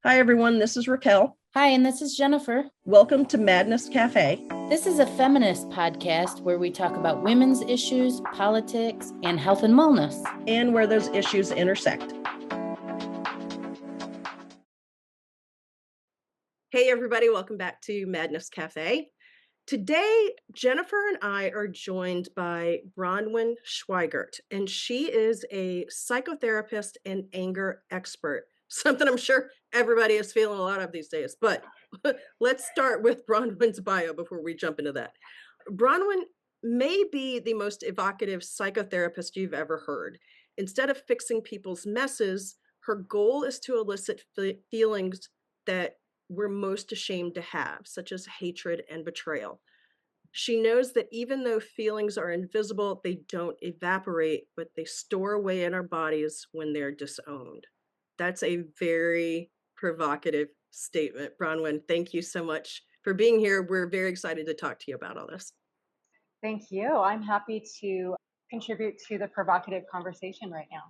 Hi, everyone. This is Raquel. Hi, and this is Jennifer. Welcome to Madness Cafe. This is a feminist podcast where we talk about women's issues, politics, and health and wellness. And where those issues intersect. Hey, everybody. Welcome back to Madness Cafe. Today, Jennifer and I are joined by Bronwyn Schweigerdt, and she is a psychotherapist and anger expert. Something I'm sure everybody is feeling a lot of these days. But let's start with Bronwyn's bio before we jump into that. Bronwyn may be the most evocative psychotherapist you've ever heard. Instead of fixing people's messes, her goal is to elicit feelings that we're most ashamed to have, such as hatred and betrayal. She knows that even though feelings are invisible, they don't evaporate, but they store away in our bodies when they're disowned. That's a very provocative statement. Bronwyn, thank you so much for being here. We're very excited to talk to you about all this. Thank you. I'm happy to contribute to the provocative conversation right now.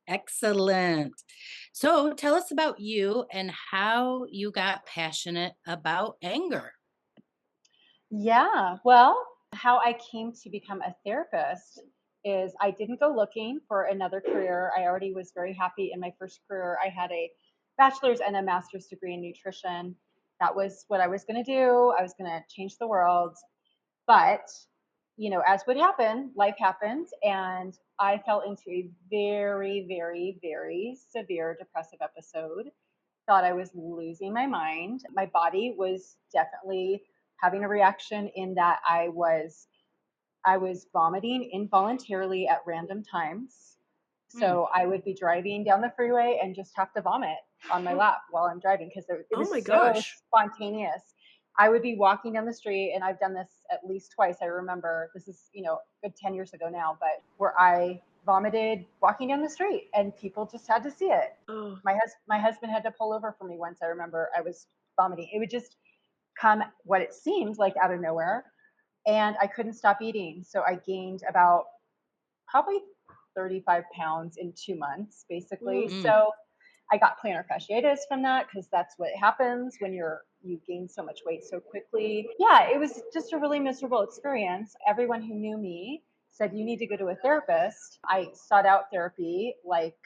Excellent. So tell us about you and how you got passionate about anger. Yeah, well, how I came to become a therapist is I didn't go looking for another career. I already was very happy in my first career. I had a bachelor's and a master's degree in nutrition. That was what I was going to do. I was going to change the world. But, as would happen, life happened, and I fell into a very, very, very severe depressive episode. Thought I was losing my mind. My body was definitely having a reaction in that I was vomiting involuntarily at random times. So I would be driving down the freeway and just have to vomit on my lap while I'm driving because it was so spontaneous. I would be walking down the street, and I've done this at least twice. I remember this is, good 10 years ago now, but where I vomited walking down the street and people just had to see it. Oh. My husband had to pull over for me once. I remember I was vomiting. It would just come what it seemed like out of nowhere. And I couldn't stop eating. So I gained about probably 35 pounds in 2 months, basically. So I got plantar fasciitis from that because that's what happens when you gain so much weight so quickly. Yeah, it was just a really miserable experience. Everyone who knew me said, you need to go to a therapist. I sought out therapy like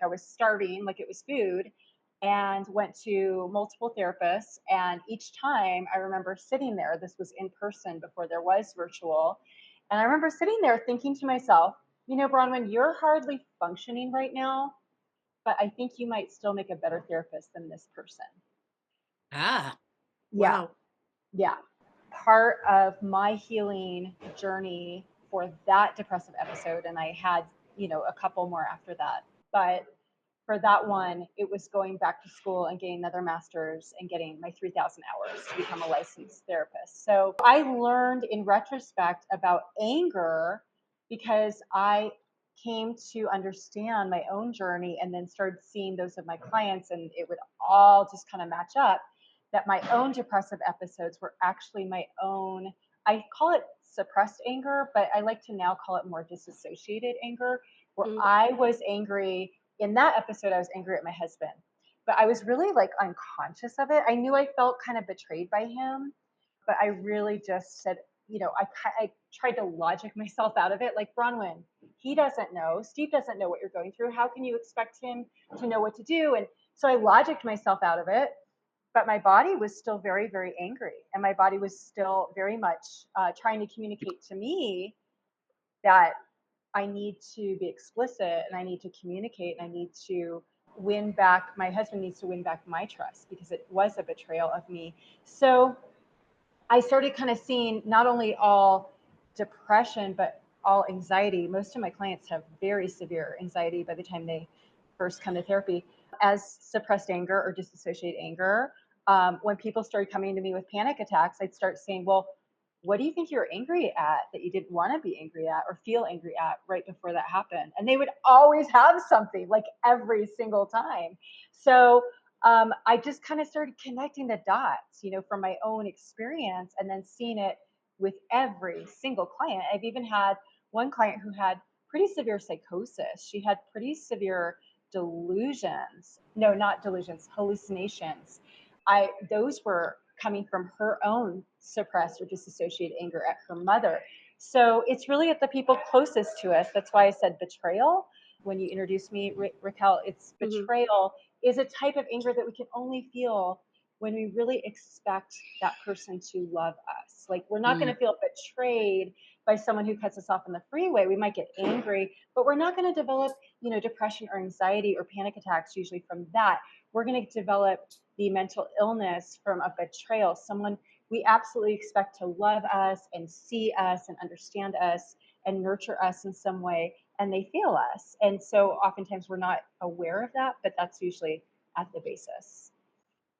I was starving, like it was food, and went to multiple therapists. And each time I remember sitting there, this was in person before there was virtual. And I remember sitting there thinking to myself, Bronwyn, you're hardly functioning right now, but I think you might still make a better therapist than this person. Ah, yeah. Wow. Yeah. Part of my healing journey for that depressive episode, and I had, a couple more after that, but for that one, it was going back to school and getting another master's and getting my 3,000 hours to become a licensed therapist. So I learned in retrospect about anger because I came to understand my own journey and then started seeing those of my clients, and it would all just kind of match up that my own depressive episodes were actually my own. I call it suppressed anger, but I like to now call it more disassociated anger, where I was angry. In that episode, I was angry at my husband, but I was really unconscious of it. I knew I felt kind of betrayed by him, but I really just said, I tried to logic myself out of it. Like, Bronwyn, he doesn't know. Steve doesn't know what you're going through. How can you expect him to know what to do? And so I logicked myself out of it, but my body was still very, very angry. And my body was still very much trying to communicate to me that I need to be explicit and I need to communicate and I need to win back. My husband needs to win back my trust because it was a betrayal of me. So I started kind of seeing not only all depression, but all anxiety. Most of my clients have very severe anxiety by the time they first come to therapy as suppressed anger or dissociated anger. When people started coming to me with panic attacks, I'd start saying, well, what do you think you're angry at that you didn't want to be angry at or feel angry at right before that happened? And they would always have something, like every single time. So I just kind of started connecting the dots, from my own experience and then seeing it with every single client. I've even had one client who had pretty severe psychosis. She had pretty severe delusions. No, not delusions, hallucinations. Those were coming from her own suppressed or disassociated anger at her mother. So it's really at the people closest to us. That's why I said betrayal. When you introduced me, Raquel, it's Hmm. betrayal is a type of anger that we can only feel when we really expect that person to love us. Like, we're not going Mm. to feel betrayed by someone who cuts us off on the freeway. We might get angry, but we're not going to develop, depression or anxiety or panic attacks usually from that. We're going to develop the mental illness from a betrayal, someone we absolutely expect to love us and see us and understand us and nurture us in some way, and they fail us. And so oftentimes we're not aware of that, but that's usually at the basis.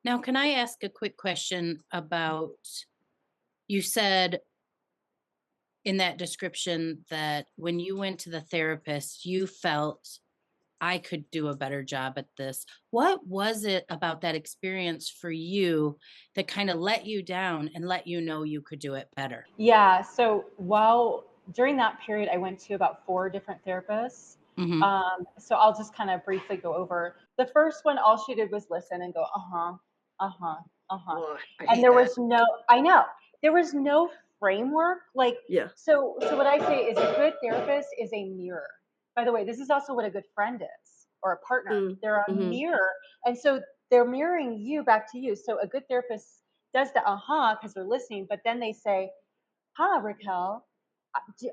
Now, can I ask a quick question about you said in that description that when you went to the therapist, you felt I could do a better job at this. What was it about that experience for you that kind of let you down and let you know you could do it better? Yeah. So during that period, I went to about 4 different therapists. Hmm. So I'll just kind of briefly go over. The first one, all she did was listen and go, uh huh, uh huh. Oh, I And hate there that. was no, I know, there was no framework. Like, Yeah. so what I say is a good therapist is a mirror. By the way, this is also what a good friend is, or a partner. They're a Mm-hmm. mirror. And so they're mirroring you back to you. So a good therapist does the because they're listening, but then they say, huh, Raquel,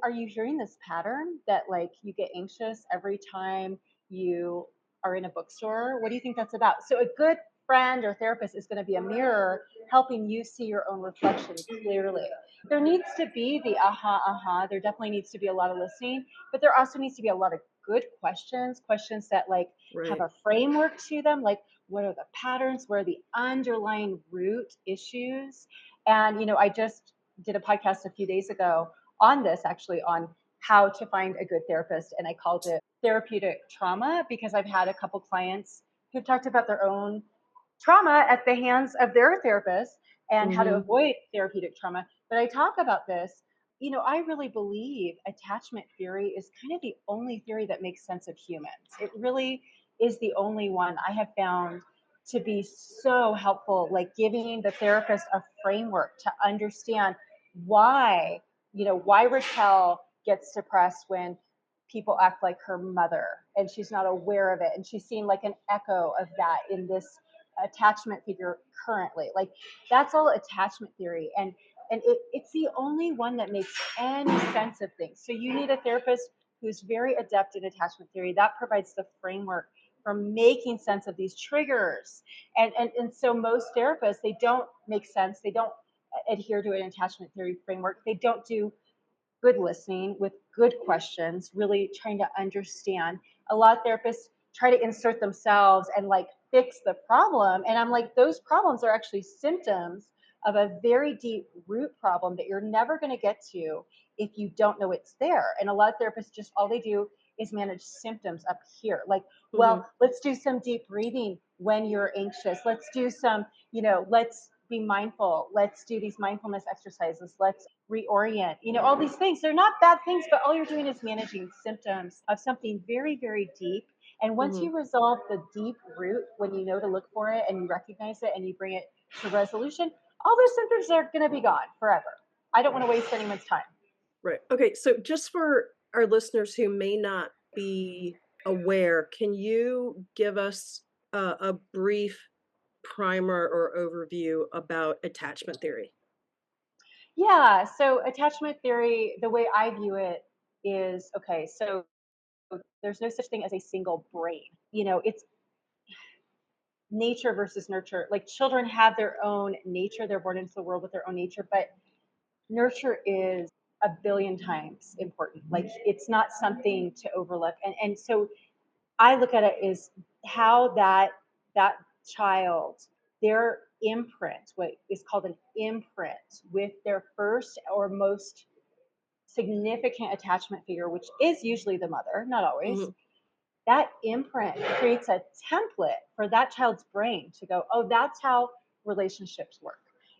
are you hearing this pattern that like you get anxious every time you are in a bookstore? What do you think that's about? So a good friend or therapist is going to be a mirror helping you see your own reflection clearly. There needs to be the there definitely needs to be a lot of listening, but there also needs to be a lot of good questions that like have Right. a framework to them, like what are the patterns, what are the underlying root issues. And I just did a podcast a few days ago on this, actually, on how to find a good therapist. And I called it therapeutic trauma because I've had a couple clients who've talked about their own trauma at the hands of their therapist and how to Mm-hmm. avoid therapeutic trauma. But I talk about this. I really believe attachment theory is kind of the only theory that makes sense of humans. It really is the only one I have found to be so helpful, like giving the therapist a framework to understand why, why Raquel gets depressed when people act like her mother and she's not aware of it. And she's seeing like an echo of that in this attachment figure currently. Like, that's all attachment theory. And it's the only one that makes any sense of things. So you need a therapist who's very adept in attachment theory. That provides the framework for making sense of these triggers. And so most therapists, they don't make sense. They don't adhere to an attachment theory framework. They don't do good listening with good questions, really trying to understand. A lot of therapists try to insert themselves and like fix the problem. And I'm like, those problems are actually symptoms of a very deep root problem that you're never going to get to if you don't know it's there. And a lot of therapists, just all they do is manage symptoms up here. Like, Mm-hmm. well, let's do some deep breathing when you're anxious. Let's do some, let's be mindful. Let's do these mindfulness exercises. Let's reorient, all these things. They're not bad things, but all you're doing is managing symptoms of something very, very deep. And once Mm-hmm. you resolve the deep root, when you know to look for it and you recognize it and you bring it to resolution, all those symptoms are going to be gone forever. I don't want to waste anyone's time. Right. Okay. So just for our listeners who may not be aware, can you give us a brief primer or overview about attachment theory? Yeah. So attachment theory, the way I view it is okay. So there's no such thing as a single brain. It's nature versus nurture. Like, children have their own nature. They're born into the world with their own nature, but nurture is a billion times important. Like, it's not something to overlook. And so I look at it as how that child, their imprint, what is called an imprint with their first or most significant attachment figure, which is usually the mother, not always, Mm-hmm. that imprint creates a template for that child's brain to go, oh, that's how relationships work.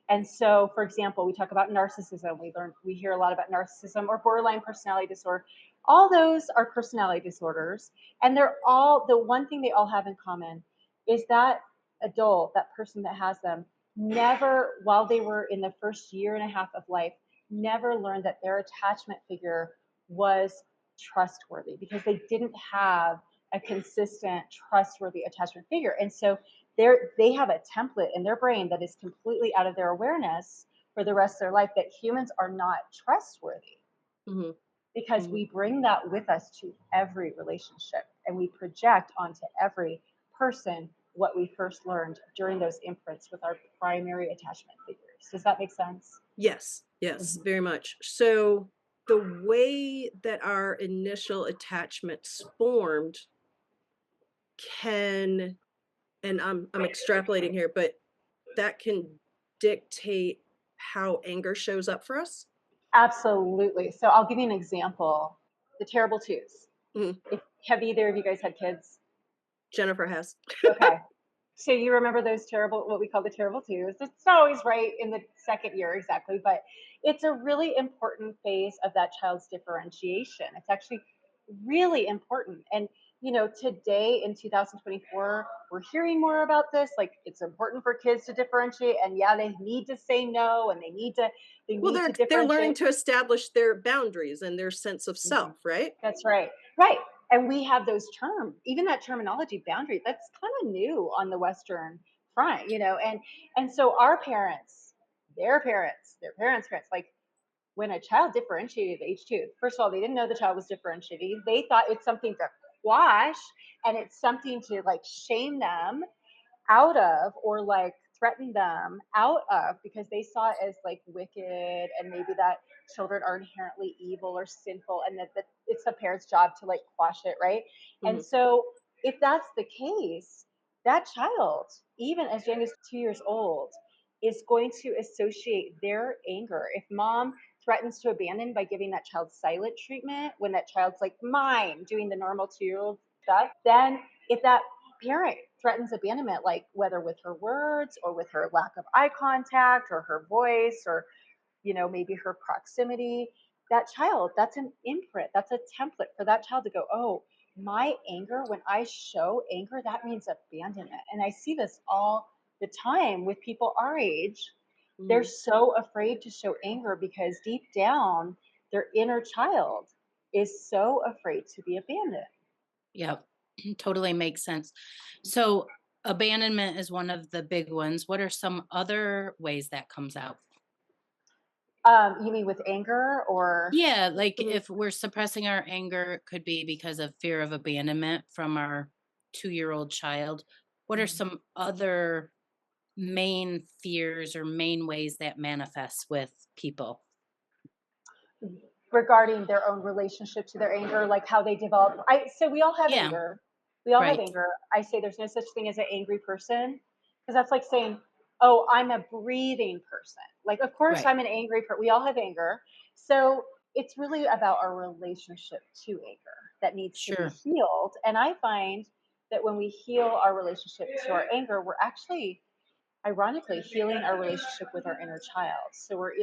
And so, for example, we talk about narcissism. We hear a lot about narcissism or borderline personality disorder. All those are personality disorders. And they're all, the one thing they all have in common is that adult, that person that has them, never, while they were in the first year and a half of life, never learned that their attachment figure was trustworthy because they didn't have a consistent, trustworthy attachment figure. And so they have a template in their brain that is completely out of their awareness for the rest of their life that humans are not trustworthy Mhm. because Mhm. we bring that with us to every relationship and we project onto every person what we first learned during those imprints with our primary attachment figures. Does that make sense? Yes, yes, Mhm. very much. So the way that our initial attachments formed can, and I'm extrapolating here, but that can dictate how anger shows up for us? Absolutely. So I'll give you an example. The terrible twos. Mhm. Have either of you guys had kids? Jennifer has. Okay. So you remember those terrible, what we call the terrible twos. It's not always right in the second year exactly, but it's a really important phase of that child's differentiation. It's actually really important. And today in 2024, we're hearing more about this. Like it's important for kids to differentiate, and yeah, they need to say no, and they Well, need to they're learning differentiate. to establish their boundaries and their sense of Mhm. self, right? That's right. Right. And we have those terms, even that terminology boundary, that's kind of new on the Western front, and so our parents, their parents, like when a child differentiated at age 2, first of all, they didn't know the child was differentiating. They thought it's something to quash and it's something to like shame them out of or like threaten them out of because they saw it as like wicked and maybe that children are inherently evil or sinful and that it's the parent's job to like quash it, right? And Mhm. so if that's the case, that child, even as young as 2 years old, is going to associate their anger. If mom threatens to abandon by giving that child silent treatment when that child's like mine doing the normal 2 year old stuff, then if that parent threatens abandonment, like whether with her words or with her lack of eye contact or her voice or, maybe her proximity, that child, that's an imprint, that's a template for that child to go, oh, my anger, when I show anger, that means abandonment. And I see this all the time with people our age. They're Mhm. so afraid to show anger because deep down, their inner child is so afraid to be abandoned. Yep. Totally makes sense. So abandonment is one of the big ones. What are some other ways that comes out? You mean with anger or? Yeah, like Mhm. if we're suppressing our anger, it could be because of fear of abandonment from our 2-year-old child. What are some other main fears or main ways that manifests with people? Regarding their own relationship to their anger, like how they develop. So we all have Yeah, anger. We all have right, anger. I say there's no such thing as an angry person because that's like saying, "Oh, I'm a breathing person." Like, of course, right. I'm an angry person. We all have anger. So it's really about our relationship to anger that needs to be Sure. healed. And I find that when we heal our relationship to our anger, we're actually ironically healing our relationship with our inner child. So we're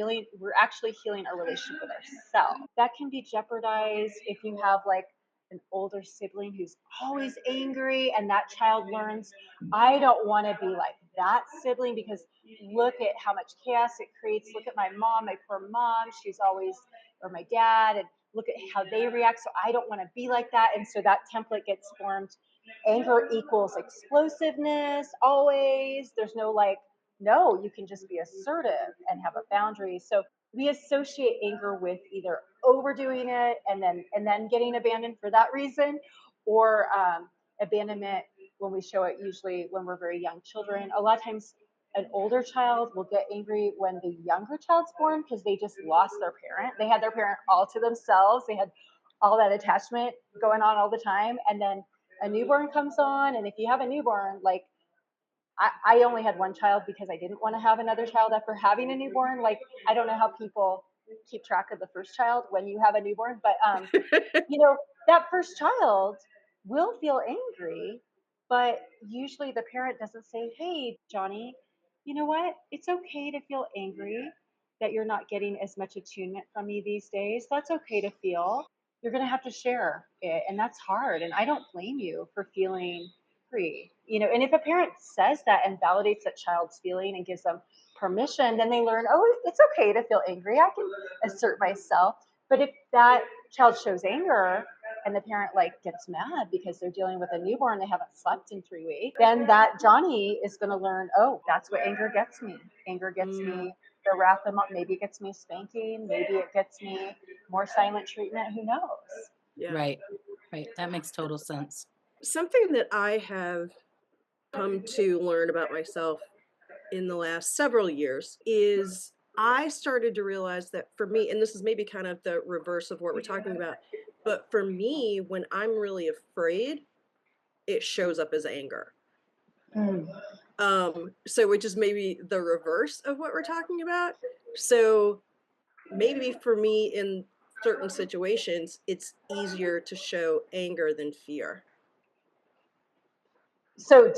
actually healing our relationship with ourselves. That can be jeopardized if you have like an older sibling who's always angry and that child learns, I don't want to be like that sibling because look at how much chaos it creates. Look at my mom, my poor mom, she's always, or my dad, and look at how they react. So I don't want to be like that. And so that template gets formed. Anger equals explosiveness always. There's no like, no, you can just be assertive and have a boundary. So we associate anger with either overdoing it and then getting abandoned for that reason, or abandonment when we show it usually when we're very young children. A lot of times an older child will get angry when the younger child's born because they just lost their parent. They had their parent all to themselves. They had all that attachment going on all the time. And then a newborn comes on. And if you have a newborn, like I only had one child because I didn't want to have another child after having a newborn. Like, I don't know how people keep track of the first child when you have a newborn, but you know, that first child will feel angry, but usually the parent doesn't say, hey, Johnny, you know what? It's okay to feel angry that you're not getting as much attunement from me these days. That's okay to feel. you're going to have to share it. And that's hard. And I don't blame you for feeling free, and if a parent says that and validates that child's feeling and gives them permission, then they learn, oh, it's okay to feel angry. I can assert myself. But if that child shows anger and the parent gets mad because they're dealing with a newborn, they haven't slept in 3 weeks, then that Johnny is going to learn, oh, that's what anger gets me. Anger gets me the wrath of mom. Maybe it gets me spanking. Maybe it gets me more silent treatment. Who knows? Yeah. Right. That makes total sense. Something that I have come to learn about myself in the last several years is I started to realize that for me, and this is maybe kind of the reverse of what we're talking about, but for me, when I'm really afraid, it shows up as anger. So which is maybe the reverse of what we're talking about. So maybe for me in certain situations, it's easier to show anger than fear. So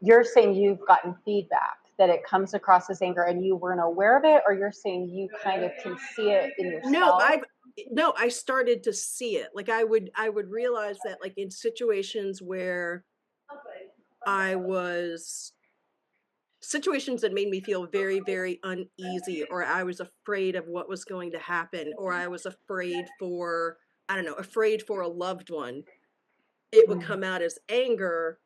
you're saying you've gotten feedback that it comes across as anger and you weren't aware of it, or you're saying you kind of can see it in yourself? No, I started to see it. Like I would realize that like in situations where situations that made me feel very, very uneasy, or I was afraid of what was going to happen, or I was afraid for, I don't know, afraid for a loved one, it would come out as anger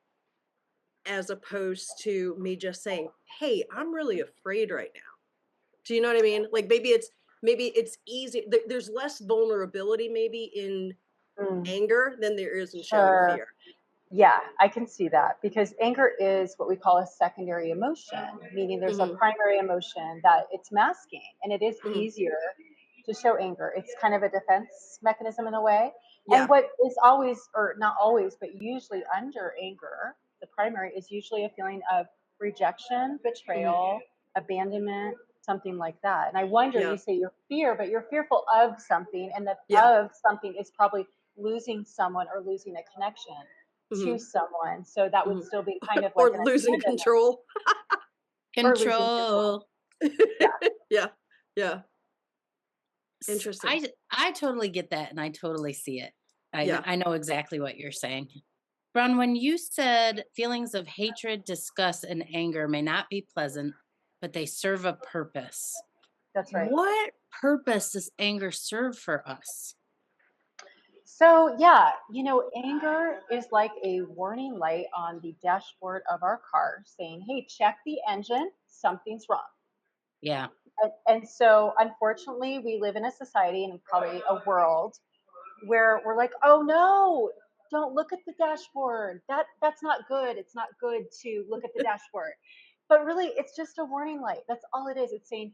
as opposed to me just saying, hey, I'm really afraid right now. Do you know what I mean? Like maybe it's easy. There's less vulnerability maybe in anger than there is in showing fear. Yeah, I can see that, because anger is what we call a secondary emotion, meaning there's a primary emotion that it's masking, and it is easier to show anger. It's kind of a defense mechanism in a way. Yeah. And what is always, or not always, but usually under anger, the primary is usually a feeling of rejection, betrayal, abandonment, something like that. And I wonder, you say you're fear, but you're fearful of something, and that of something is probably losing someone or losing a connection to someone. So that would still be kind of like or losing control. Control. Yeah. Interesting. I totally get that, and I totally see it. I know exactly what you're saying. Bron, when you said feelings of hatred, disgust, and anger may not be pleasant, but they serve a purpose. That's right. What purpose does anger serve for us? So yeah, anger is like a warning light on the dashboard of our car saying, hey, check the engine, something's wrong. Yeah. And so unfortunately, we live in a society and probably a world where we're like, oh no, don't look at the dashboard. That's not good. It's not good to look at the dashboard. But really, it's just a warning light. That's all it is. It's saying,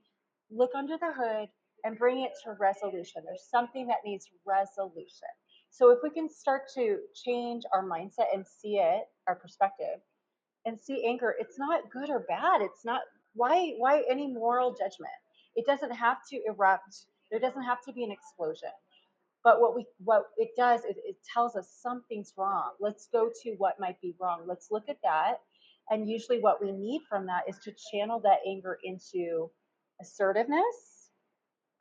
look under the hood and bring it to resolution. There's something that needs resolution. So if we can start to change our mindset and see it, our perspective, and see anger, it's not good or bad. It's not, why any moral judgment? It doesn't have to erupt. There doesn't have to be an explosion. But what it does is it tells us something's wrong. Let's go to what might be wrong. Let's look at that. And usually what we need from that is to channel that anger into assertiveness,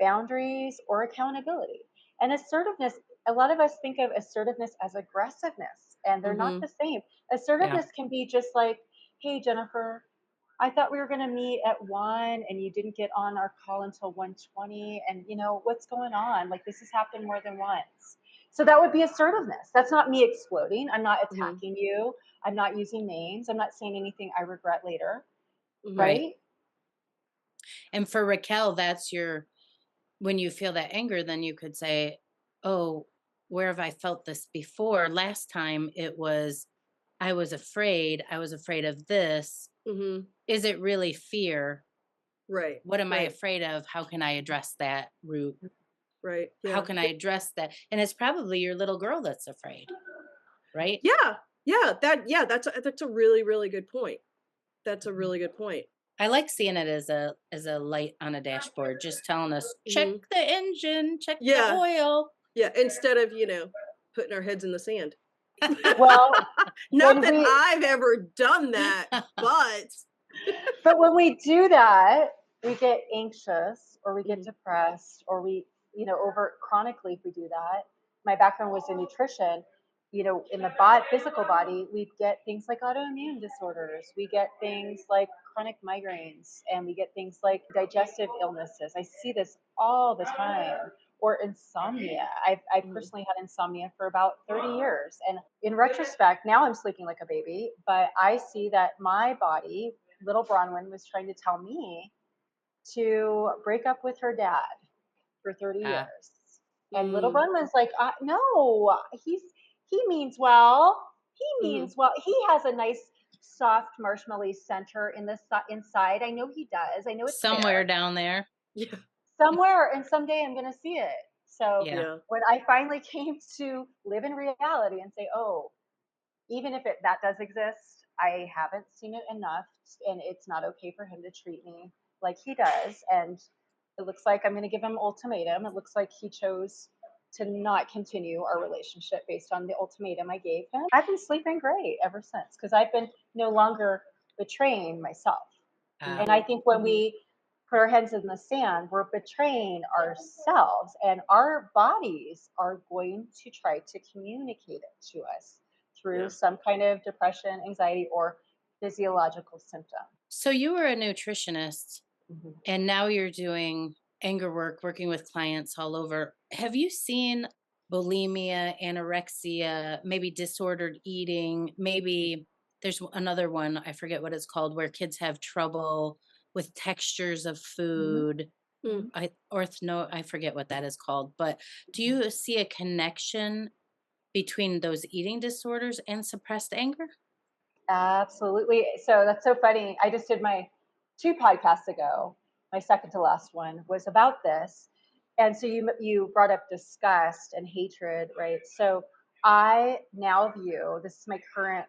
boundaries, or accountability. And assertiveness, a lot of us think of assertiveness as aggressiveness, and they're not the same. Assertiveness can be just like, hey, Jennifer, I thought we were going to meet at 1 and you didn't get on our call until 1:20. And what's going on? Like, this has happened more than once. So that would be assertiveness. That's not me exploding. I'm not attacking you. I'm not using names. I'm not saying anything I regret later. Right. And for Raquel, when you feel that anger, then you could say, oh, where have I felt this before? Last time it was, I was afraid of this. Is it really fear? Right. What am I afraid of? How can I address that root? Right. How can I address that? And it's probably your little girl that's afraid, right? That's a really, really good point. That's a really good point. I like seeing it as a light on a dashboard, just telling us, check the engine, check the oil. Yeah, instead of, putting our heads in the sand. Well, not that I've ever done that, but when we do that, we get anxious or we get depressed, or we, over chronically, if we do that, my background was in nutrition, in the physical body, we get things like autoimmune disorders, we get things like chronic migraines, and we get things like digestive illnesses. I see this all the time. Or insomnia. I personally had insomnia for about 30 years. And in retrospect, now I'm sleeping like a baby, but I see that my body, little Bronwyn, was trying to tell me to break up with her dad for 30 Yeah. years. And little Bronwyn's like, no, he means well. He means well. He has a nice soft marshmallow center in the inside. I know he does. I know it's Somewhere there down there. Yeah. somewhere, and someday I'm going to see it. So Yeah. Yeah. when I finally came to live in reality and say, oh, even if that does exist, I haven't seen it enough, and it's not okay for him to treat me like he does. And it looks like I'm going to give him an ultimatum. It looks like he chose to not continue our relationship based on the ultimatum I gave him. I've been sleeping great ever since, because I've been no longer betraying myself. And I think when we put our heads in the sand, we're betraying ourselves, and our bodies are going to try to communicate it to us through some kind of depression, anxiety, or physiological symptom. So you were a nutritionist and now you're doing anger work, working with clients all over. Have you seen bulimia, anorexia, maybe disordered eating? Maybe there's another one, I forget what it's called, where kids have trouble with textures of food. Mm. I forget what that is called, but do you see a connection between those eating disorders and suppressed anger? Absolutely. So that's so funny. I just did my 2 podcasts ago. My second to last one was about this. And so you brought up disgust and hatred, right? So I now view, this is my current,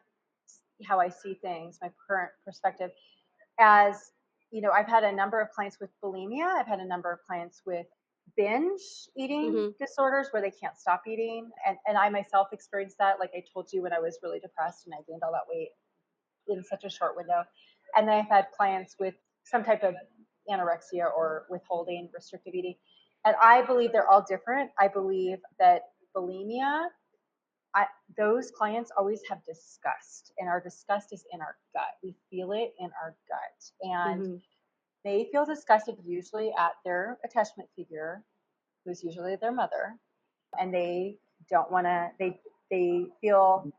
how I see things, my current perspective, as, I've had a number of clients with bulimia. I've had a number of clients with binge eating disorders where they can't stop eating. And I myself experienced that. Like I told you, when I was really depressed and I gained all that weight in such a short window. And then I've had clients with some type of anorexia or withholding, restrictive eating. And I believe they're all different. I believe that bulimia, those clients always have disgust, and our disgust is in our gut. We feel it in our gut. And they feel disgusted usually at their attachment figure, who's usually their mother. And they don't want to, they feel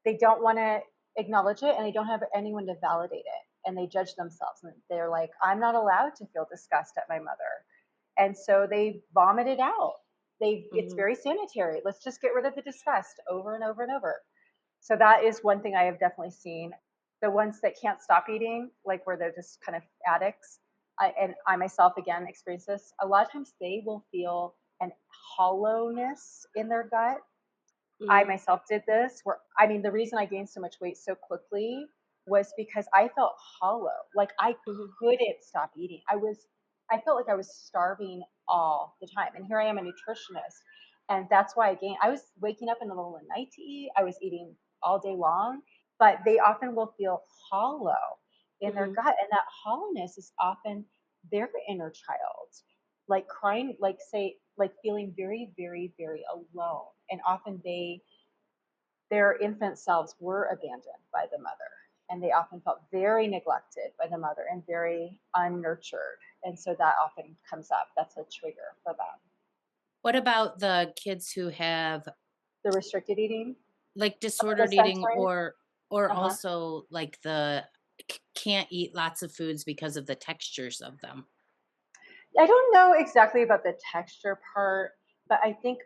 they don't want to acknowledge it, and they don't have anyone to validate it, and they judge themselves, and they're like, I'm not allowed to feel disgust at my mother. And so they vomit it out. It's very sanitary. Let's just get rid of the disgust over and over and over. So that is one thing I have definitely seen. The ones that can't stop eating, like where they're just kind of addicts, and I myself again experience this, a lot of times they will feel an hollowness in their gut. I myself did this the reason I gained so much weight so quickly was because I felt hollow. Like I couldn't stop eating. I felt like I was starving all the time. And here I am, a nutritionist. And that's why I gained. I was waking up in the middle of the night to eat. I was eating all day long, but they often will feel hollow in their gut. And that hollowness is often their inner child, like crying, like feeling very, very, very alone. And often their infant selves were abandoned by the mother. And they often felt very neglected by the mother and very unnurtured. And so that often comes up. That's a trigger for them. What about the kids who have The restricted eating, like the disordered eating, sensory. or also like the can't eat lots of foods because of the textures of them? I don't know exactly about the texture part, but I think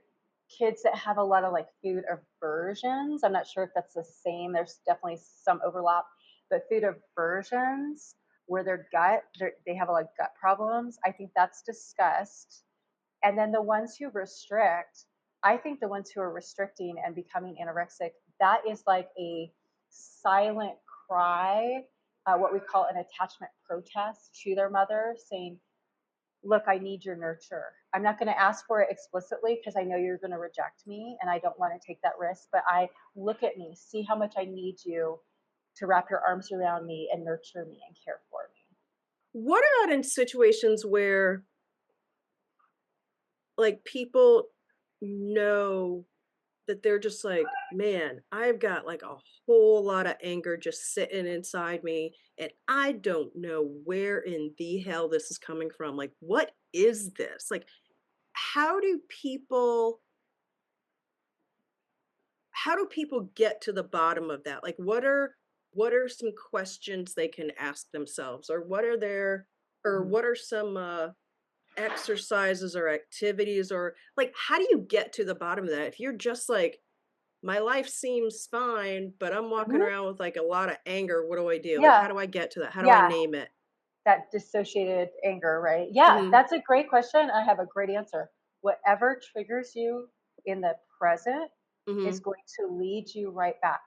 kids that have a lot of like food aversions, I'm not sure if that's the same. There's definitely some overlap, but food aversions where their gut, they have a lot of gut problems. I think that's disgust. And then the ones who restrict, I think the ones who are restricting and becoming anorexic, that is like a silent cry, what we call an attachment protest to their mother, saying, look, I need your nurture. I'm not going to ask for it explicitly because I know you're going to reject me and I don't want to take that risk, but look at me, see how much I need you to wrap your arms around me and nurture me and care for me. What about in situations where, like, people know that they're just like, man, I've got like a whole lot of anger just sitting inside me, and I don't know where in the hell this is coming from. Like, what is this? Like, how do people how do people get to the bottom of that? Like, what are some questions they can ask themselves, or Mhm. what are some exercises or activities, or like, how do you get to the bottom of that if you're just like, my life seems fine, but I'm walking Mhm. around with like a lot of anger. What do I do? Like, Yeah, how do I get to that? How do I yeah, name it? that dissociated anger, right? Yeah, Mhm. that's a great question. I have a great answer. Whatever triggers you in the present is Mhm. going to lead you right back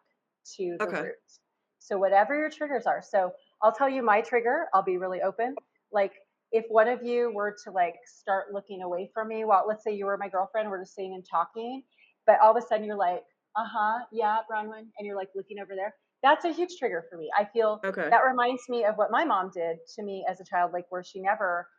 to the Okay. roots. So whatever your triggers are. So I'll tell you my trigger. I'll be really open. Like if one of you were to like start looking away from me, well, let's say you were my girlfriend, we're just sitting and talking, but all of a sudden you're like, uh-huh, yeah, Bronwyn, and you're like looking over there. That's a huge trigger for me. I feel Okay. that reminds me of what my mom did to me as a child, like where she never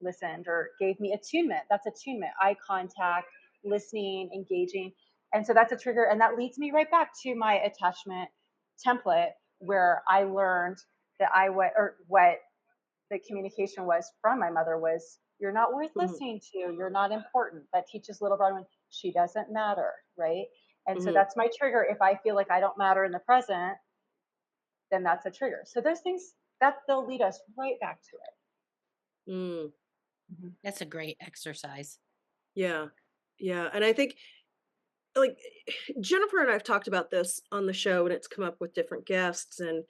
listened or gave me attunement. That's attunement, eye contact, listening, engaging. And so that's a trigger. And that leads me right back to my attachment template where I learned that what the communication was from my mother was, you're not worth Mhm. listening to, you're not important. That teaches little Bronwyn, she doesn't matter, right? And so Mhm. that's my trigger. If I feel like I don't matter in the present, then that's a trigger. So those things that they'll lead us right back to it. Mm. Mhm. That's a great exercise. Yeah. Yeah. And I think like Jennifer and I've talked about this on the show, and it's come up with different guests, and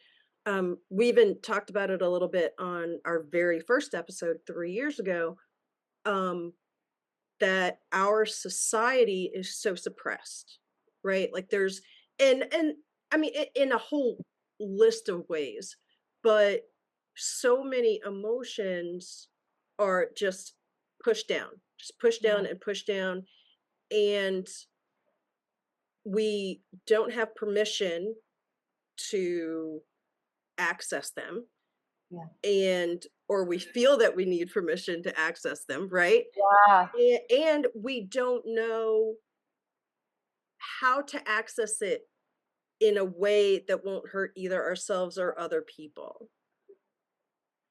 we even talked about it a little bit on our very first episode 3 years ago. Um, that our society is so suppressed, right? Like there's and I mean in a whole list of ways, but so many emotions are just pushed down Yeah. and pushed down, and we don't have permission to access them, Yeah. and or we feel that we need permission to access them, right? Yeah. And we don't know how to access it in a way that won't hurt either ourselves or other people.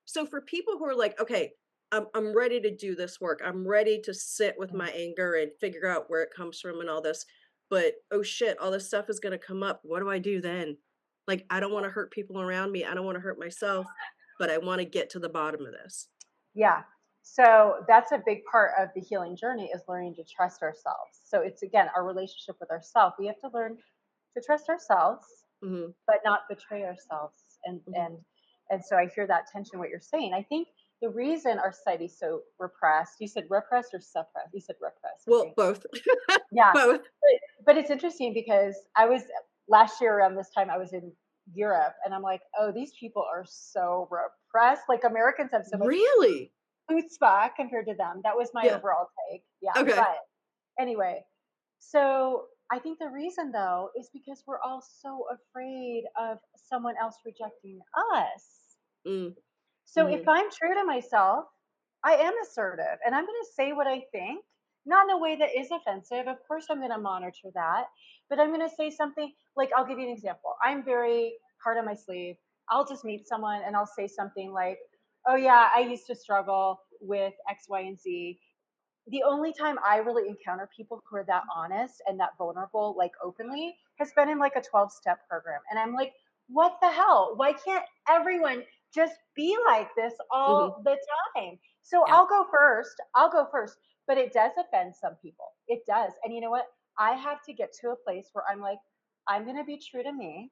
So for people who are like, okay, I'm ready to do this work. I'm ready to sit with Mm. my anger and figure out where it comes from and all this. But oh shit, all this stuff is going to come up. What do I do then? Like, I don't want to hurt people around me. I don't want to hurt myself, but I want to get to the bottom of this. Yeah. So that's a big part of the healing journey is learning to trust ourselves. So it's again our relationship with ourselves. We have to learn to trust ourselves, Hmm. but not betray ourselves. And Hmm. and and so I hear that tension what you're saying. I think the reason our society is so repressed, you said repressed or suppressed? You said repressed, I Well, think. both. Yeah. Both. But it's interesting because I was last year around this time I was in Europe and I'm like, oh, these people are so repressed. Like Americans have so much Really? chutzpah compared to them. That was my Yeah. overall take. Yeah. Okay. But anyway, so I think the reason though is because we're all so afraid of someone else rejecting us. Mm. So if Hmm. I'm true to myself, I am assertive and I'm going to say what I think, not in a way that is offensive. Of course, I'm going to monitor that, but I'm going to say something like, I'll give you an example. I'm very hard on my sleeve. I'll just meet someone and I'll say something like, oh, yeah, I used to struggle with X, Y, and Z. The only time I really encounter people who are that honest and that vulnerable, like openly, has been in like a 12-step program. And I'm like, what the hell? Why can't everyone just be like this Hmm. all the time? So Yeah. I'll go first. But it does offend some people. It does. And you know what? I have to get to a place where I'm like, I'm going to be true to me.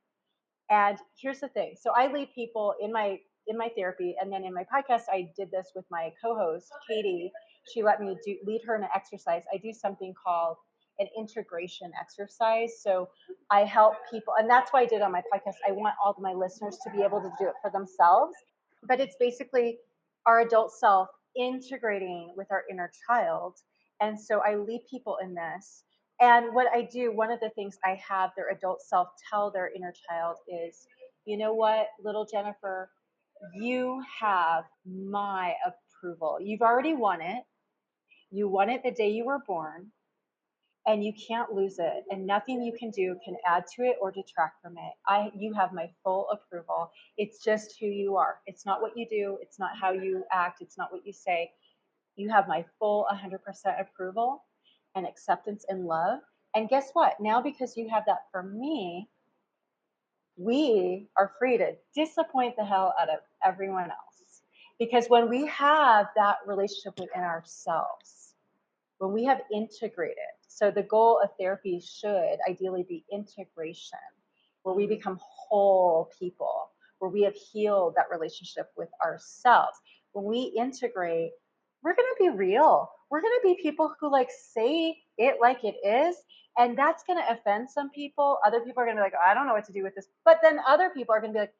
And here's the thing. So I lead people in my therapy and then in my podcast I did this with my co-host Katie. She let me lead her in an exercise. I do something called an integration exercise. So I help people and that's why I did on my podcast. I want all of my listeners to be able to do it for themselves. But it's basically our adult self integrating with our inner child. And so I lead people in this and what I do, one of the things I have their adult self tell their inner child is, you know what, little Jennifer, you have my approval. You've already won it. You won it the day you were born. and you can't lose it, and nothing you can do can add to it or detract from it. You have my full approval. It's just who you are. It's not what you do. It's not how you act. It's not what you say. You have my full 100% approval and acceptance and love. And guess what? Now, because you have that from me, we are free to disappoint the hell out of everyone else. Because when we have that relationship within ourselves, when we have integrated, so the goal of therapy should ideally be integration, where we become whole people, where we have healed that relationship with ourselves. When we integrate, we're going to be real. We're going to be people who like say it like it is. And that's going to offend some people. Other people are going to be like, I don't know what to do with this. But then other people are going to be like,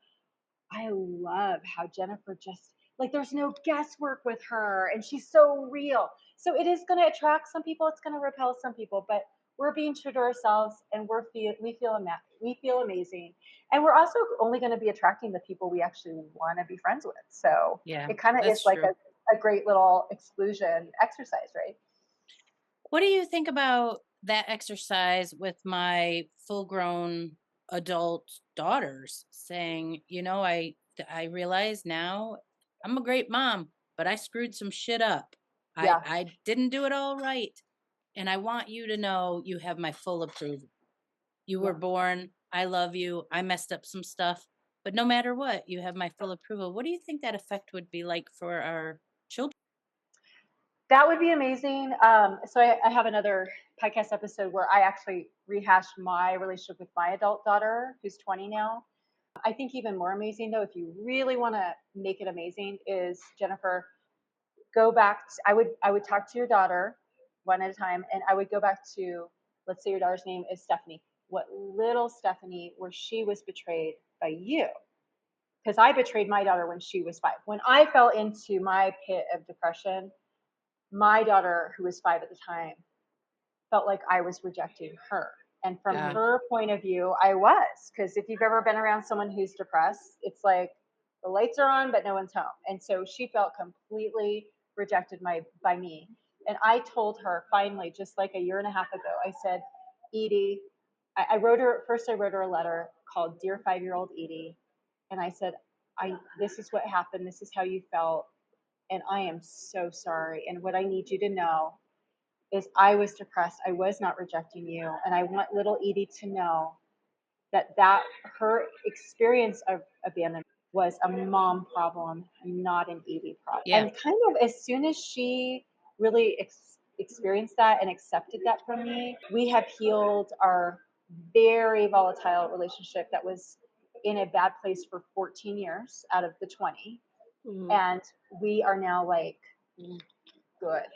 I love how Jennifer just, like, there's no guesswork with her and she's so real. So it is going to attract some people, it's going to repel some people, but we're being true to ourselves, and we feel amazing. And we're also only going to be attracting the people we actually want to be friends with. So Yeah, it kind of is that's like true. a great little exclusion exercise, right? What do you think about that exercise with my full-grown adult daughters saying, I realize now I'm a great mom, but I screwed some shit up. I Yeah. I didn't do it all right, and I want you to know you have my full approval. You were Yeah. born, I love you. I messed up some stuff, but no matter what, you have my full approval. What do you think that effect would be like for our children? That would be amazing. So I have another podcast episode where I actually rehashed my relationship with my adult daughter, who's 20 now. I think even more amazing, though, if you really want to make it amazing, is Jennifer, go back. I would talk to your daughter one at a time, and I would go back to, let's say your daughter's name is Stephanie. What little Stephanie, where she was betrayed by you, because I betrayed my daughter when she was 5. When I fell into my pit of depression, my daughter, who was 5 at the time, felt like I was rejecting her. And from Yeah. her point of view, I was. Because if you've ever been around someone who's depressed, it's like the lights are on, but no one's home. And so she felt completely rejected by me. And I told her finally, just like a year and a half ago, I said, Edie, I wrote her, first I wrote her a letter called Dear 5-Year-Old Edie. And I said, this is what happened. This is how you felt. And I am so sorry. And what I need you to know is I was depressed. I was not rejecting you. And I want little Edie to know that her experience of abandonment was a mom problem, not an Edie problem. Yeah. And kind of as soon as she really experienced that and accepted that from me, we have healed our very volatile relationship that was in a bad place for 14 years out of the 20. Mhm. And we are now like good.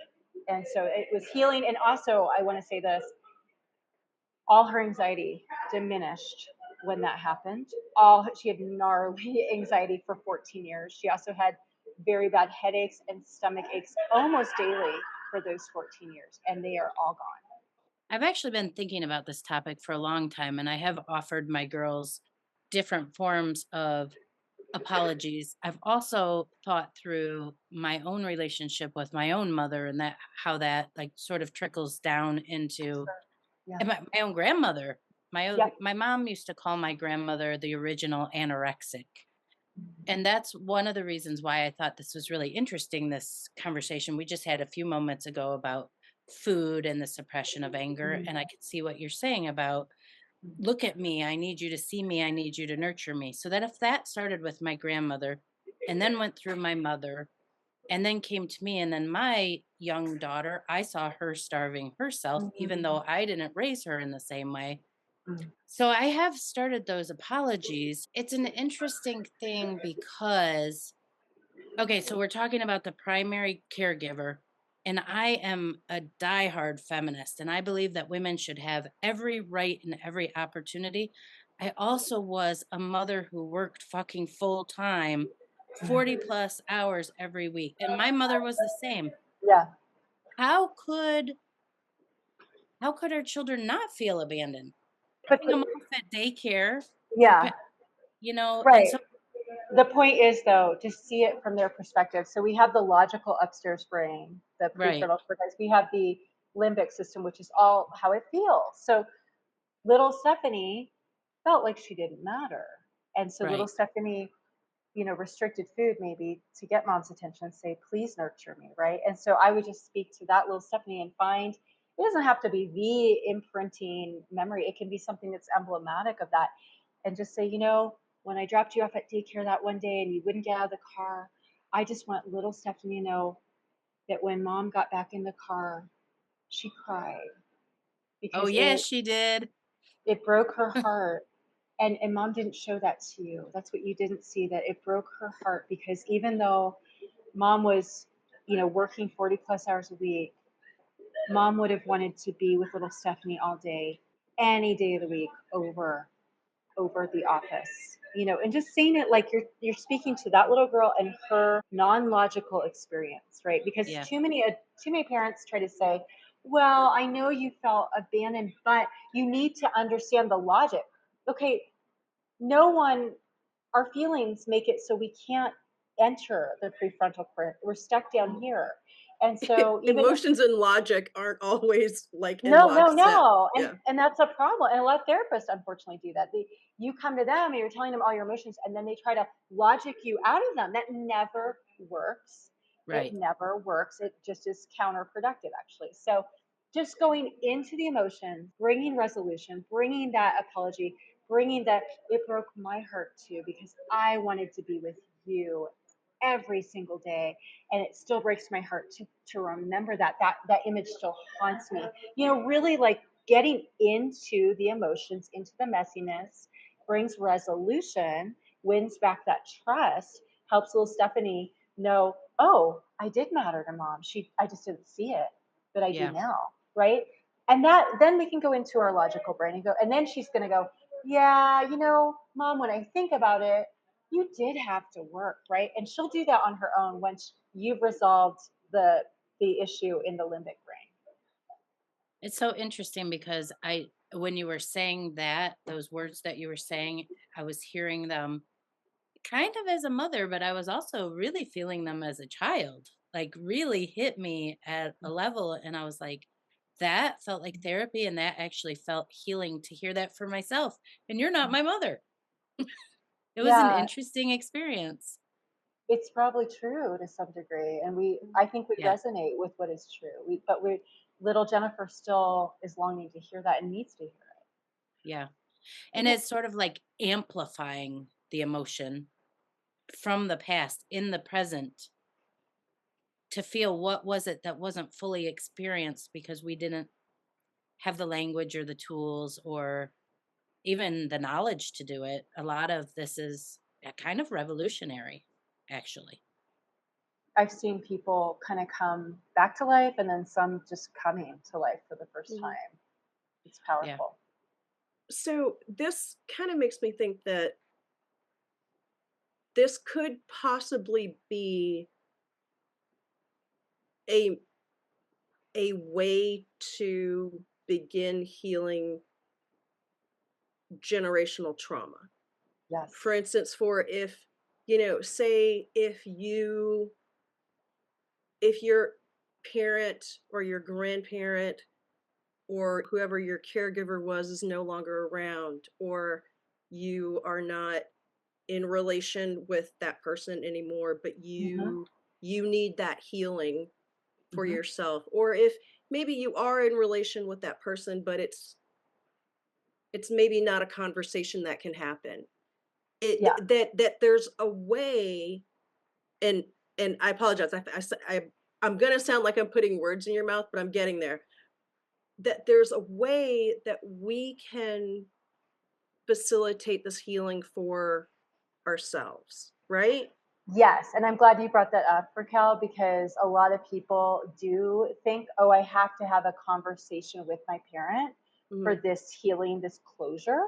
And so it was healing. And also, I want to say this, all her anxiety diminished when that happened. She had gnarly anxiety for 14 years. She also had very bad headaches and stomach aches almost daily for those 14 years, and they are all gone. I've actually been thinking about this topic for a long time, and I have offered my girls different forms of apologies. I've also thought through my own relationship with my own mother and that how that like sort of trickles down into Yeah. and my own grandmother. Yeah. My mom used to call my grandmother the original anorexic. And that's one of the reasons why I thought this was really interesting, this conversation we just had a few moments ago about food and the suppression of anger. Mhm. And I could see what you're saying about look at me, I need you to see me, I need you to nurture me. So that if that started with my grandmother and then went through my mother and then came to me, and then my young daughter, I saw her starving herself, even Mhm. though I didn't raise her in the same way. Mhm. So I have started those apologies. It's an interesting thing because, okay, so we're talking about the primary caregiver, and I am a diehard feminist, and I believe that women should have every right and every opportunity. I also was a mother who worked fucking full time, 40 plus hours every week, and my mother was the same. Yeah. How could how could our children not feel abandoned? But Dropping them off at daycare for yeah, and right. so The point is, though, to see it from their perspective. So we have the logical upstairs brain, the right. prefrontal cortex. We have the limbic system, which is all how it feels. So little Stephanie felt like she didn't matter. And so little Right. Stephanie, restricted food maybe to get mom's attention, say, please nurture me, right? And so I would just speak to that little Stephanie and find it doesn't have to be the imprinting memory. It can be something that's emblematic of that. And just say, when I dropped you off at daycare that one day and you wouldn't get out of the car, I just want little Stephanie to know that when mom got back in the car, she cried Oh, because yes, she did. it broke her heart. And mom didn't show that to you. That's what you didn't see, that it broke her heart because even though mom was, working 40 plus hours a week, mom would have wanted to be with little Stephanie all day, any day of the week over the office, and just saying it like you're speaking to that little girl and her non-logical experience, right? Because Yeah. too many parents try to say, well, I know you felt abandoned, but you need to understand the logic. Okay, no one, our feelings make it so we can't enter the prefrontal cortex. We're stuck down here. And so even if Emotions and logic aren't always like in no, no, lockstep. no. And Yeah. and that's a problem. And a lot of therapists unfortunately do that. You come to them and you're telling them all your emotions and then they try to logic you out of them. That never works. It Right. never works. It just is counterproductive actually. So just going into the emotions, bringing resolution, bringing that apology, bringing that it broke my heart too because I wanted to be with you every single day and it still breaks my heart to remember that image still haunts me, really like getting into the emotions, into the messiness, brings resolution, wins back that trust, helps little Stephanie know, oh, I did matter to mom, I just didn't see it, but I do Yeah. now, right? And that then we can go into our logical brain and go, and then she's going to go, yeah, mom, when I think about it, you did have to work, right? And she'll do that on her own once you've resolved the issue in the limbic brain. It's so interesting because when you were saying that, those words that you were saying, I was hearing them kind of as a mother, but I was also really feeling them as a child, like really hit me at a level. And I was like, that felt like therapy. And that actually felt healing to hear that for myself. And you're not my mother. It was an Yeah, interesting experience. it's probably true to some degree, and I think we Yeah. resonate with what is true. But little Jennifer still is longing to hear that and needs to hear it. Yeah. And Because it's sort of like amplifying the emotion from the past in the present to feel what was it that wasn't fully experienced because we didn't have the language or the tools or even the knowledge to do it. A lot of this is kind of revolutionary, actually. I've seen people kind of come back to life, and then some just coming to life for the first Mhm. time. It's Yeah. powerful. So this kind of makes me think that this could possibly be a a way to begin healing generational trauma. For Yes. instance, for if, say if your parent or your grandparent or whoever your caregiver was is no longer around, or you are not in relation with that person anymore, but Hmm. you need that healing for Hmm. yourself, or if maybe you are in relation with that person but it's maybe not a conversation that can happen, Yeah. that there's a way. and and I apologize, I'm gonna sound like I'm putting words in your mouth, but I'm getting there, that there's a way that we can facilitate this healing for ourselves, right? Yes, and I'm glad you brought that up, Raquel, because a lot of people do think, oh, I have to have a conversation with my parent for Mhm, this healing, this closure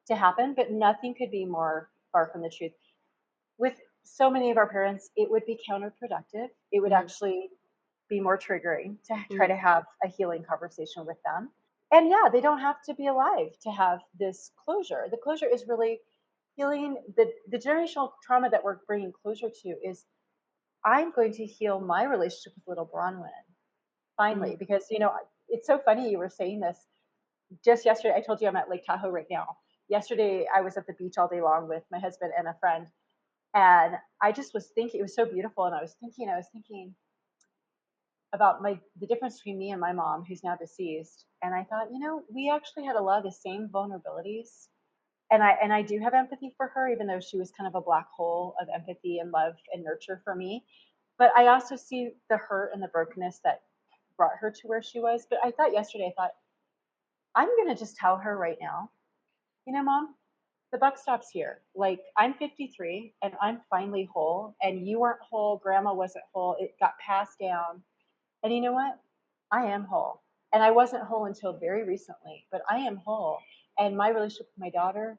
to happen. But nothing could be more far from the truth. With so many of our parents, it would be counterproductive. It would mhm, actually be more triggering to try mhm, to have a healing conversation with them. And yeah, they don't have to be alive to have this closure. The closure is really healing the generational trauma that we're bringing closure to is I'm going to heal my relationship with little Bronwyn finally, mhm, because it's so funny you were saying this. Just yesterday, I told you I'm at Lake Tahoe right now. Yesterday, I was at the beach all day long with my husband and a friend. And I just was thinking, it was so beautiful. And I was thinking about the difference between me and my mom, who's now deceased. And I thought, we actually had a lot of the same vulnerabilities. And I do have empathy for her, even though she was kind of a black hole of empathy and love and nurture for me. But I also see the hurt and the brokenness that brought her to where she was. But I thought yesterday, I'm gonna just tell her right now, Mom, the buck stops here. Like, I'm 53 and I'm finally whole, and you weren't whole, grandma wasn't whole, it got passed down. And you know what? I am whole. And I wasn't whole until very recently, but I am whole. And my relationship with my daughter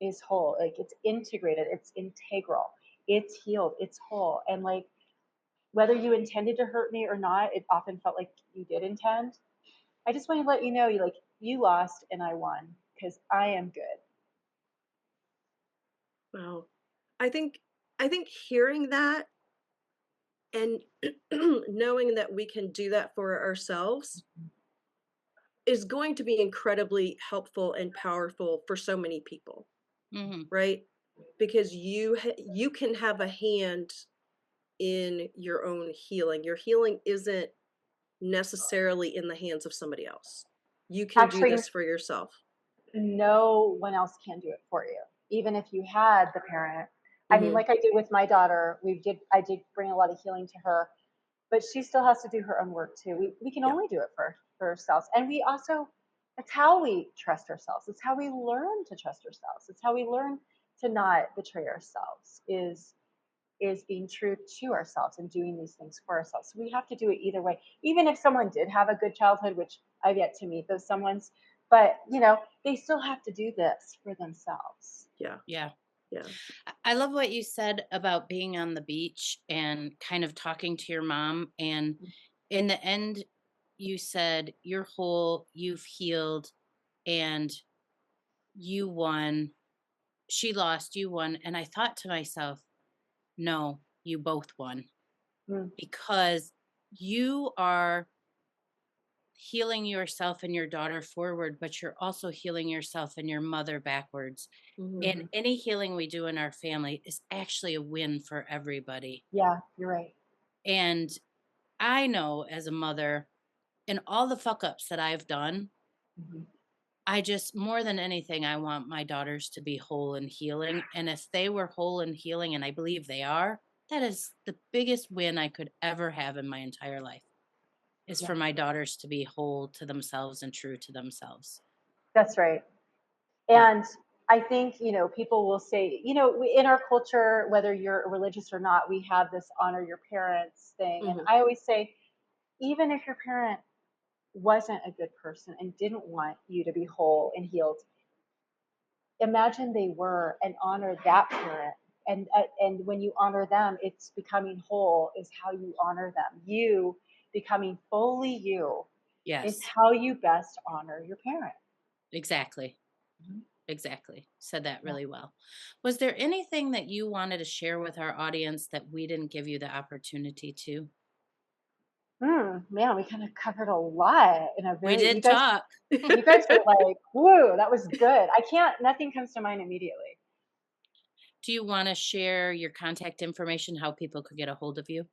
is whole. Like, it's integrated, it's integral, it's healed, it's whole. And like, whether you intended to hurt me or not, it often felt like you did intend. I just want to let you know, you lost and I won, because I am good. Wow. I think hearing that and knowing that we can do that for ourselves is going to be incredibly helpful and powerful for so many people, Mm-hmm. right? Because you can have a hand in your own healing. Your healing isn't necessarily in the hands of somebody else. You can do Actually, this for yourself. no one else can do it for you, even if you had the parent. I mean, Mhm. like I did with my daughter, I did bring a lot of healing to her, but she still has to do her own work too. We can Yeah. only do it for ourselves. And we also, it's how we trust ourselves. It's how we learn to trust ourselves. It's how we learn to not betray ourselves, is being true to ourselves and doing these things for ourselves. So we have to do it either way. Even if someone did have a good childhood, which I've yet to meet those someones, but they still have to do this for themselves. Yeah. Yeah. Yeah. I love what you said about being on the beach and kind of talking to your mom. And in the end, you said you're whole, you've healed, and you won. She lost, you won. And I thought to myself, no, you both won, Mm. because you are healing yourself and your daughter forward, but you're also healing yourself and your mother backwards. Mhm. And any healing we do in our family is actually a win for everybody. Yeah, you're right. And I know, as a mother, in all the fuck ups that I've done, Mhm. I just, more than anything, I want my daughters to be whole and healing. And if they were whole and healing, and I believe they are, that is the biggest win I could ever have in my entire life, is Yeah, for my daughters to be whole to themselves and true to themselves. that's right. Yeah. And I think, people will say, in our culture, whether you're religious or not, we have this honor your parents thing. And Mhm. I always say, even if your parent wasn't a good person and didn't want you to be whole and healed, imagine they were, and honor that parent. And when you honor them, it's becoming whole is how you honor them. You becoming fully you is Yes, how you best honor your parent. exactly. Mhm. Exactly. Said that Yeah. really well. Was there anything that you wanted to share with our audience that we didn't give you the opportunity to? Man, we kind of covered a lot in a We very, did talk. you guys are like, whoa, that was good. Nothing comes to mind immediately. Do you want to share your contact information, how people could get a hold of you?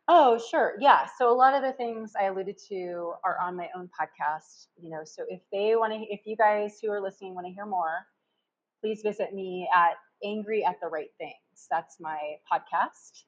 Oh, sure. Yeah. So a lot of the things I alluded to are on my own podcast, so if you guys who are listening want to hear more, please visit me at Angry at the Right Things. That's my podcast.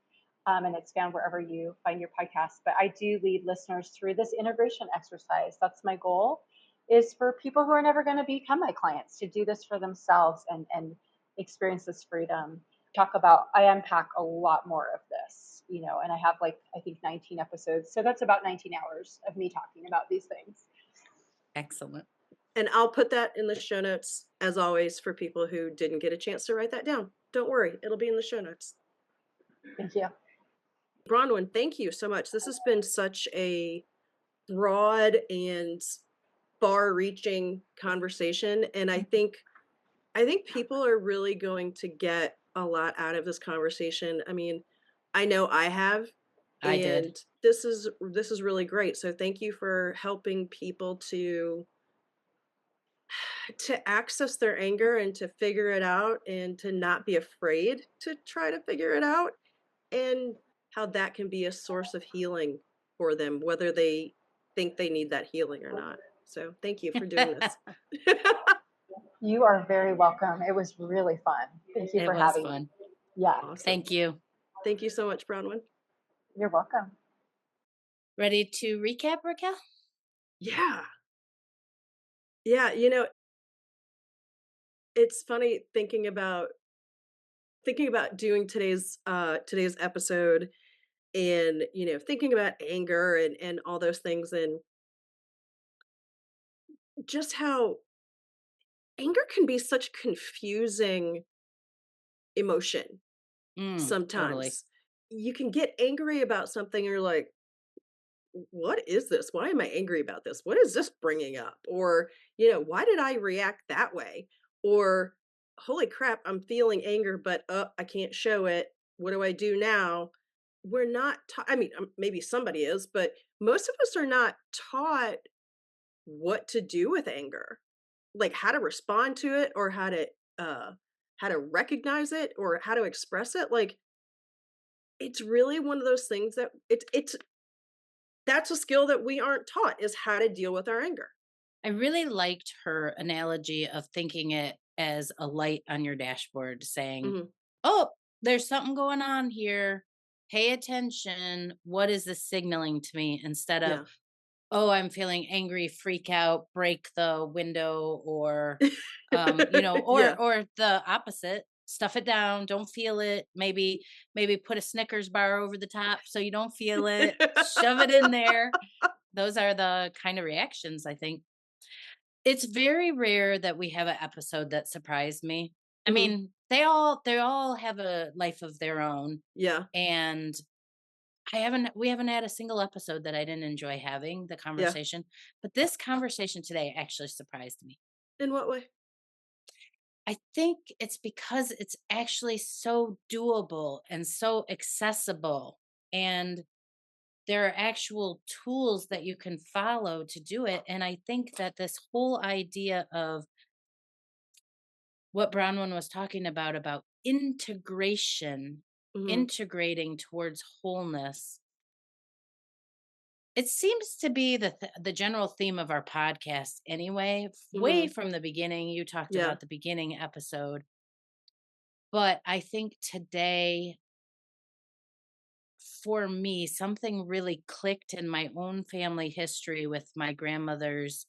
And it's found wherever you find your podcast. But I do lead listeners through this integration exercise. That's my goal, is for people who are never going to become my clients to do this for themselves and experience this freedom. I unpack a lot more of this, and I have I think 19 episodes. So that's about 19 hours of me talking about these things. Excellent. And I'll put that in the show notes, as always, for people who didn't get a chance to write that down. Don't worry, it'll be in the show notes. Thank you. Bronwyn, thank you so much. This has been such a broad and far-reaching conversation, and I think people are really going to get a lot out of this conversation. I mean, I know I have, I and did. this is really great. So thank you for helping people to access their anger and to figure it out and to not be afraid to try to figure it out, and how that can be a source of healing for them, whether they think they need that healing or not. So thank you for doing this. You are very welcome. It was really fun. Thank you It for was having me. fun. Yeah, Awesome. Thank you. Thank you so much, Bronwyn. you're welcome. Ready to recap, Raquel? Yeah. Yeah, it's funny thinking about doing today's episode, and thinking about anger and all those things, and just how anger can be such confusing emotion Totally. sometimes. You can get angry about something, and you're like, what is this? Why am I angry about this? What is this bringing up? Or, why did I react that way? Or, holy crap, I'm feeling anger, but I can't show it. What do I do now? We're not I mean, maybe somebody is, but most of us are not taught what to do with anger, like how to respond to it, or how to recognize it, or how to express it. Like, it's really one of those things that it's that's a skill that we aren't taught, is how to deal with our anger. I really liked her analogy of thinking it as a light on your dashboard saying, Mhm. "Oh, there's something going on here. Pay attention. What is this signaling to me?" Instead of, Yeah. "Oh, I'm feeling angry, freak out, break the window," or Yeah. or the opposite. Stuff it down, don't feel it. Maybe put a Snickers bar over the top so you don't feel it. Shove it in there. Those are the kind of reactions I think. It's very rare that we have an episode that surprised me. I Mhm. mean, they all have a life of their own, Yeah. and we haven't had a single episode that I didn't enjoy having the Yeah. conversation, but this conversation today actually surprised me. In what way? I think it's because it's actually so doable and so accessible, and there are actual tools that you can follow to do it. And I think that this whole idea of what Bronwyn was talking about integration, Mhm. integrating towards wholeness, it seems to be the general theme of our podcast anyway. Way Mhm. from the beginning, you talked Yeah. about the beginning episode, but I think today for me, something really clicked in my own family history with my grandmother's.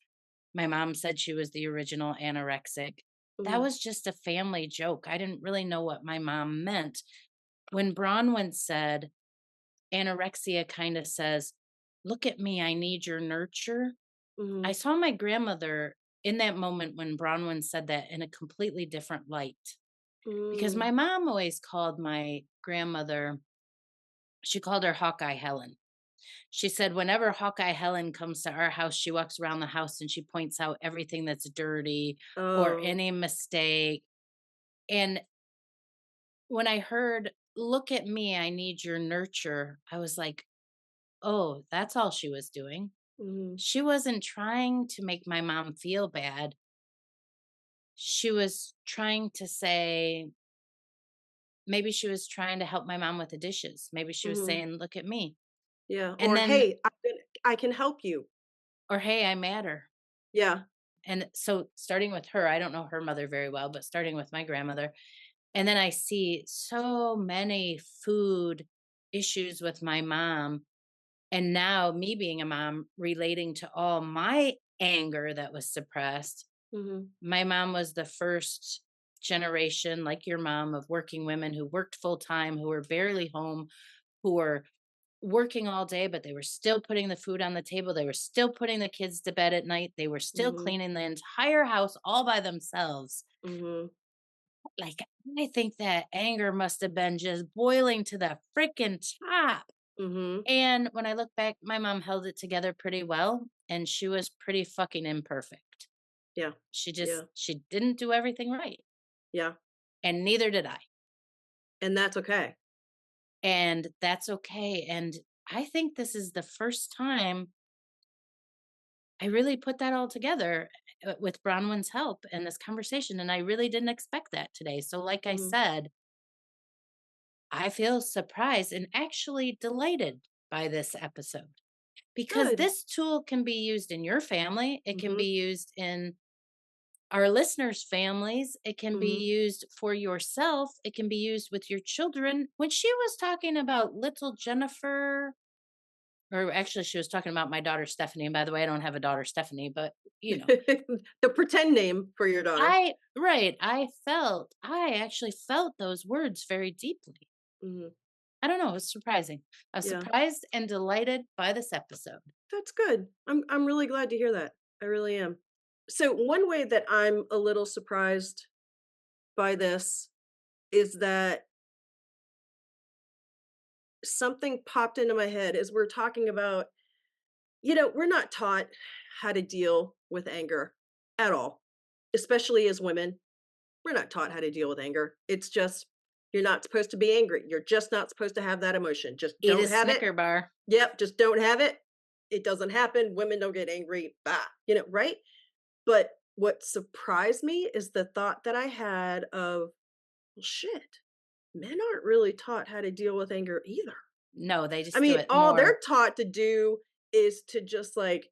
My mom said she was the original anorexic. That Mhm. was just a family joke. I didn't really know what my mom meant. When Bronwyn said, anorexia kind of says, "Look at me, I need your nurture." I Mhm. saw my grandmother in that moment when Bronwyn said that in a completely different light. Because Mm. my mom always called my grandmother, she called her Hawkeye Helen. She said whenever Hawkeye Helen comes to our house, she walks around the house and she points out everything that's dirty or Oh. any mistake. And when I heard, "Look at me, I need your nurture," I was like, oh, that's all she was doing. Mhm. She wasn't trying to make my mom feel bad. She was trying to say, maybe she was trying to help my mom with the dishes. Maybe she was Mhm. saying, "Look at me." Yeah. And Or, then, "Hey, I can help you." or, "Hey, I matter." Yeah. And so starting with her, I don't know her mother very well, but starting with my grandmother. And then I see so many food issues with my mom. And now me being a mom relating to all my anger that was suppressed. Mhm. My mom was the first generation, like your mom, of working women who worked full time, who were barely home, who were working all day, but they were still putting the food on the table. They were still putting the kids to bed at night. They were still Mhm. cleaning the entire house all by themselves. Mhm. Like, I think that anger must have been just boiling to the freaking top. Mhm. And when I look back, my mom held it together pretty well, and she was pretty fucking imperfect. Yeah. Yeah. She didn't do everything right, Yeah. and neither did I. And that's okay. And that's okay. And I think this is the first time I really put that all together with Bronwyn's help and this conversation. And I really didn't expect that today. So, like I Mhm. said, I feel surprised and actually delighted by this episode because Good. this tool can be used in your family. It can be Mhm. used in our listeners' families. It can be Mhm. used for yourself. It can be used with your children. When she was talking about little Jennifer, or actually, she was talking about my daughter Stephanie. And by the way, I don't have a daughter Stephanie, but The pretend name for your daughter. I actually felt those words very deeply. Mhm. I don't know, it was surprising. I was Yeah. surprised and delighted by this episode. That's good. I'm really glad to hear that. I really am. So one way that I'm a little surprised by this is that something popped into my head as we're talking about, we're not taught how to deal with anger at all, especially as women. We're not taught how to deal with anger. It's just you're not supposed to be angry. You're just not supposed to have that emotion. Just Eat a don't have it. Snicker bar. Yep, just don't have it. It doesn't happen. Women don't get angry. Bah, right? But what surprised me is the thought that I had of, well, shit, men aren't really taught how to deal with anger either. No, they I just do mean, it all more. they're taught to do is to just like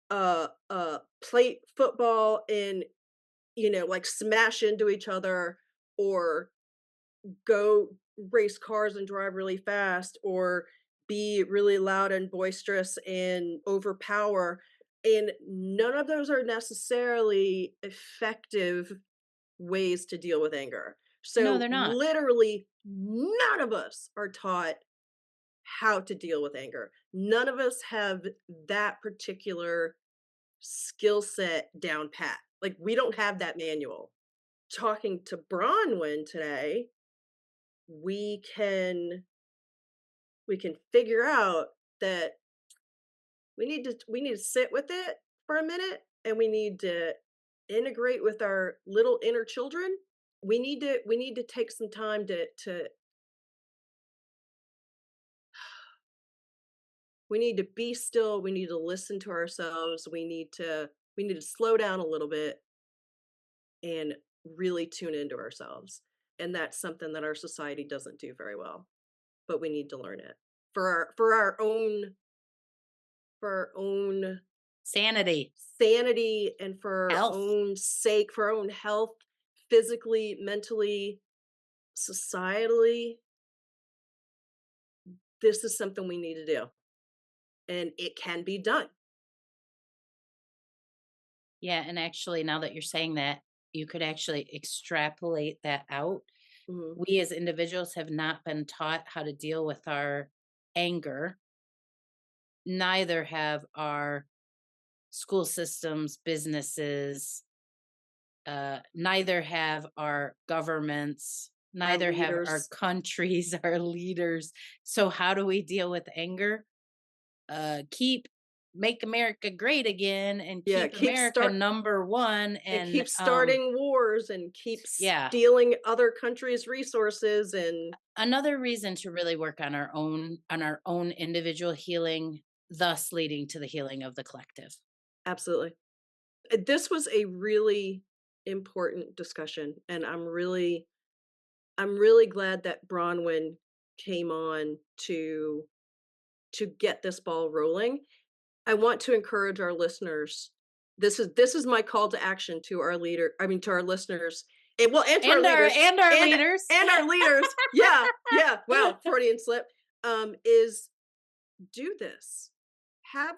play football and like smash into each other or go race cars and drive really fast or be really loud and boisterous and overpower. And none of those are necessarily effective ways to deal with anger. No, So, they're not. literally, none of us are taught how to deal with anger. None of us have that particular skill set down pat. Like, we don't have that manual. Talking to Bronwyn today, we can we can figure out that we need to sit with it for a minute and we need to integrate with our little inner children. We need to take some time to we need to be still, we need to listen to ourselves, we need to slow down a little bit and really tune into ourselves. And that's something that our society doesn't do very well, but we need to learn it for our own Sanity, sanity and for our health. own sake, for our own health, physically, mentally, societally. This is something we need to do, and it can be done. Yeah, and actually, now that you're saying that, you could actually extrapolate that out. Mhm. We as individuals have not been taught how to deal with our anger. Neither have our school systems, businesses, neither have our governments, Our neither have our leaders. countries, our leaders. So, how do we deal with anger? Keep Make America great again and Yeah, keep America number one. and And keep starting wars and keep yeah, stealing other countries' resources and another reason to really work on our own individual healing, thus leading to the healing of the collective. absolutely. This was a really important discussion, and I'm really glad that Bronwyn came on to get this ball rolling. I want to encourage our listeners. This is my call to action to our leader, I mean to our listeners. And to our leaders And our and leaders. and our leaders. Yeah, yeah. Wow, Freudian slip. Is do this. Have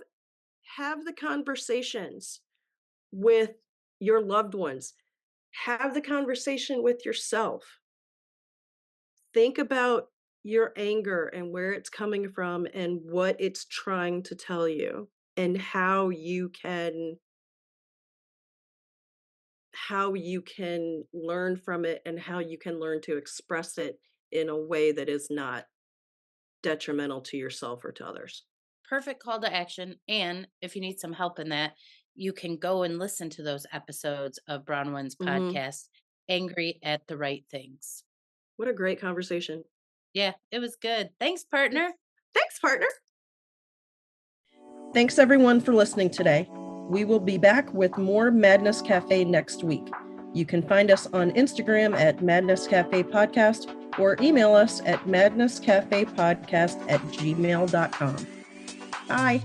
have the conversations with your loved ones. Have the conversation with yourself. Think about your anger and where it's coming from and what it's trying to tell you and how you can learn from it and how you can learn to express it in a way that is not detrimental to yourself or to others. Perfect call to action. And if you need some help in that, you can go and listen to those episodes of Bronwyn's Mhm. podcast, Angry at the Right Things. What a great conversation. Yeah, it was good. Thanks, partner. Thanks, partner. Thanks everyone for listening today. We will be back with more Madness Cafe next week. You can find us on Instagram at Madness Cafe Podcast or email us at madnesscafepodcast@gmail.com. Bye.